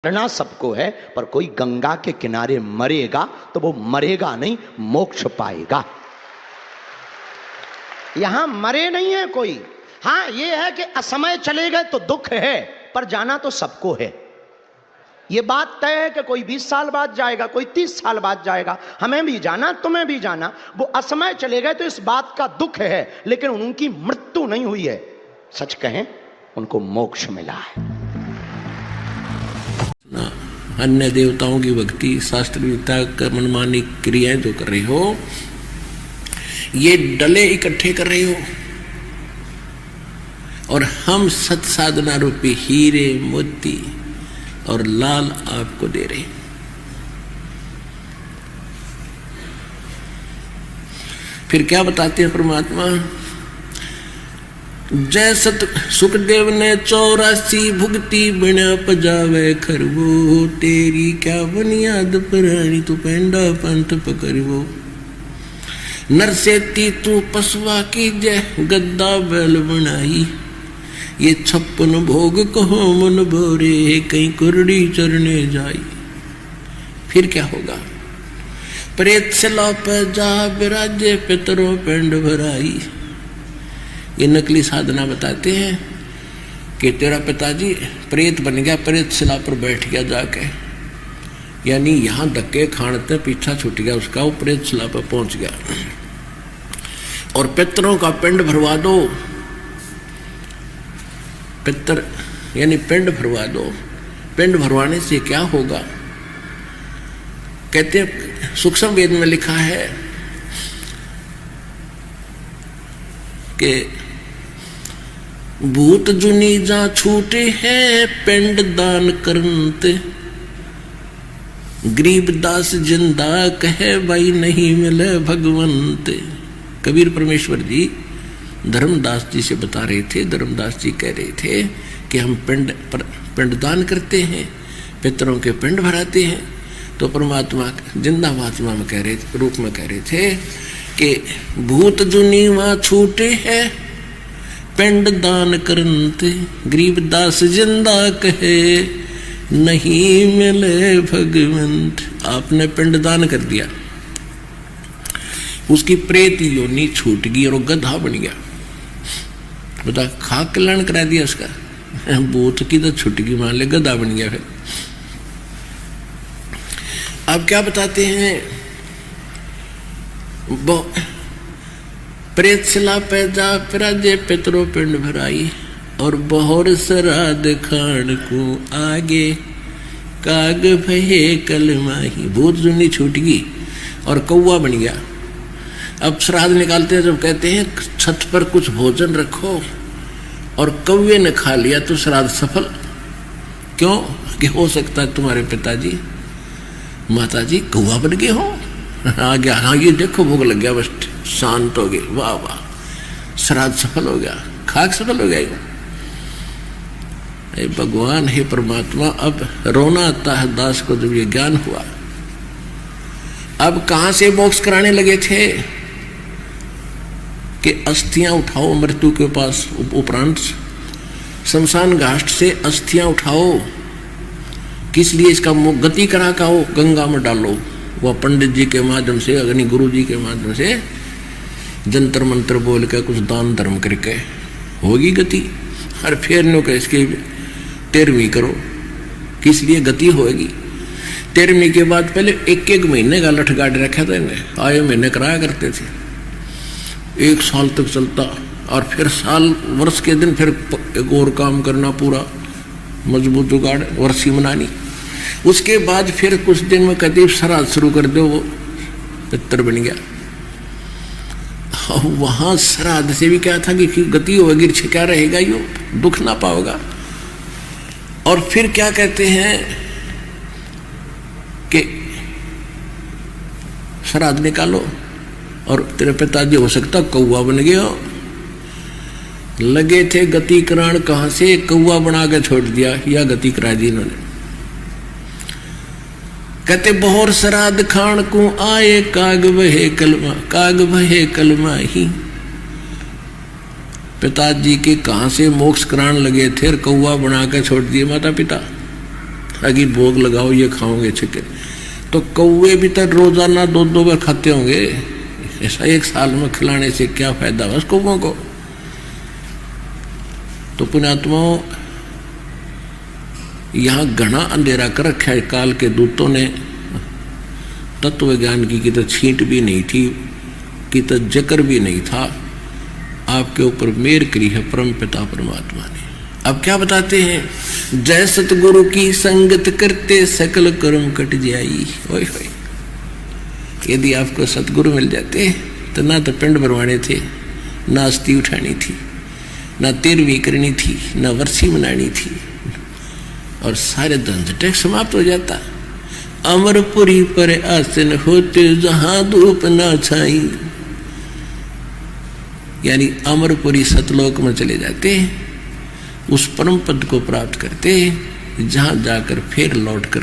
मरना सबको है, पर कोई गंगा के किनारे मरेगा तो वो मरेगा नहीं, मोक्ष पाएगा। यहां मरे नहीं है कोई। हां ये है कि असमय चले गए तो दुख है, पर जाना तो सबको है। ये बात तय है कि कोई 20 साल बाद जाएगा, कोई 30 साल बाद जाएगा, हमें भी जाना, तुम्हें भी जाना। वो असमय चले गए तो इस बात का दुख है, लेकिन उनकी मृत्यु नहीं हुई है। सच कहें, उनको मोक्ष मिला है। अन्य देवताओं की भक्ति, शास्त्र विद्या का मनमानी क्रियाएं जो कर रहे हो, ये डले इकट्ठे कर रहे हो, और हम सत साधना रूपी हीरे मोती और लाल आपको दे रहे। फिर क्या बताते हैं परमात्मा? जय सत सुखदेव ने 84 भुगती बिना पजावे खरवो, तेरी क्या बुनियाद प्राणी तू पेंडा पंथ पकड़वो। नरसेती तू पसवा की जय गद्दा बैल बनाई, ये 56 भोग कहो मन भोरे, कहीं कुरड़ी चरने जाई। फिर क्या होगा? प्रेत से लौप जा बिराजे पितरों पेंड भराई। ये नकली साधना बताते हैं कि तेरा पिताजी प्रेत बन गया, प्रेत शिला पर बैठ गया जाके, यानी यहां धक्के खाने पीछा छूट गया उसका, वो प्रेत शिला पर पहुंच गया। और पितरों का पिंड भरवा दो, पितर यानी पिंड भरवा दो। पिंड भरवाने से क्या होगा? कहते हैं सूक्ष्म वेद में लिखा है कि भूत जुनी जा छूटे हैं पिंड दान करते, गरीब दास जिंदा कहे भाई नहीं मिले भगवंत। कबीर परमेश्वर जी धर्मदास जी से बता रहे थे, धर्मदास जी कह रहे थे कि हम पिंड दान करते हैं, पितरों के पिंड भराते हैं। तो परमात्मा जिंदा महात्मा में कह रहे रूप में कह रहे थे कि भूत जुनी वहां छूटे है पिंड दान करते, गरीब दास जिंदा कहे नहीं मिले भगवंत। आपने पिंड दान कर दिया, उसकी प्रेत योनि छूट गई और वो गधा बन गया। बता, खाक कल्याण करा दिया उसका, भूत की तो छूट गई, मान ले गधा बन गया। फिर अब क्या बताते हैं? प्रेत शिला पैदा पिराजे पितरों पिंड भराई, और बहुर श्राद्ध खान को आगे काग भये कलमाही। भूत जुनी छूट गई और कौवा बन गया। अब श्राद्ध निकालते हैं, जब कहते हैं छत पर कुछ भोजन रखो और कौवे ने खा लिया तो श्राद्ध सफल। क्यों? कि हो सकता है तुम्हारे पिताजी माताजी कौवा बन गए हो। आ गया, हाँ ये देखो भोग लग गया, बस शांत हो गए, वाह वाह, श्राद्ध सफल हो गया, खाक सफल हो गया। हे भगवान, हे परमात्मा, अब रोना आता है दास को जब ये ज्ञान हुआ। अब कहां से मोक्ष कराने लगे थे कि अस्थियां उठाओ मृत्यु के पास उपरांत, शमशान घाट से अस्थियां उठाओ। किस लिए? इसका गति करा का हो, गंगा में डालो। वह पंडित जी के माध्यम से, अग्नि गुरु जी के माध्यम से जंतर मंत्र बोल के कुछ दान धर्म करके होगी गति। और फिर नो कह इसकी 13वीं करो। किस लिए गति होगी? 13वीं के बाद पहले 1-1 महीने का लठ गाड़ रखा था इन्हें, आए महीने कराया करते थे, 1 साल तक चलता। और फिर साल वर्ष के दिन फिर एक और काम करना, पूरा मजबूत जुगाड़, वर्षी मनानी। उसके बाद फिर कुछ दिन में कहते श्राद्ध शुरू कर दो, वो पितर बन गया। वहां श्राद्ध से भी क्या था कि गति होगी, क्या रहेगा, यो दुख ना पाओगा। और फिर क्या कहते हैं कि श्राद्ध निकालो और तेरे पिताजी हो सकता कौवा बन गए हो। लगे थे गति कराण, कहां से कौवा बना के छोड़ दिया, या गति करा दी इन्होंने। कहते बहुर श्राद्ध खान को आए काग भये कलमा ही। पिताजी के कहां से मोक्ष करान लगे थे, कौवा बना के छोड़ दिए माता पिता। अगी भोग लगाओ ये खाओगे चिकन, तो कौवे भी तो रोजाना 2-2 बार खाते होंगे, ऐसा एक साल में खिलाने से क्या फायदा बस कौवों को। तो पुण्यात्माओं, यहाँ घना अंधेरा कर रखा है काल के दूतों ने। तत्व ज्ञान की तो छींट भी नहीं थी, कि तो जकर भी नहीं था। आपके ऊपर मेर करी है परम पिता परमात्मा ने। अब क्या बताते हैं, जय सतगुरु की संगत करते सकल कर्म कट जाई। ओए होए, यदि आपको सतगुरु मिल जाते तो ना तो पिंड भरवाने थे, ना अस्थि उठानी थी, ना तेरहवीं करनी थी, ना वर्षी मनानी थी, और सारे झंझट समाप्त हो जाता। अमरपुरी पर आसन होते जहां धूप ना छाई, यानी अमरपुरी सतलोक में चले जाते, उस परम पद को प्राप्त करते जहां जाकर फिर लौट कर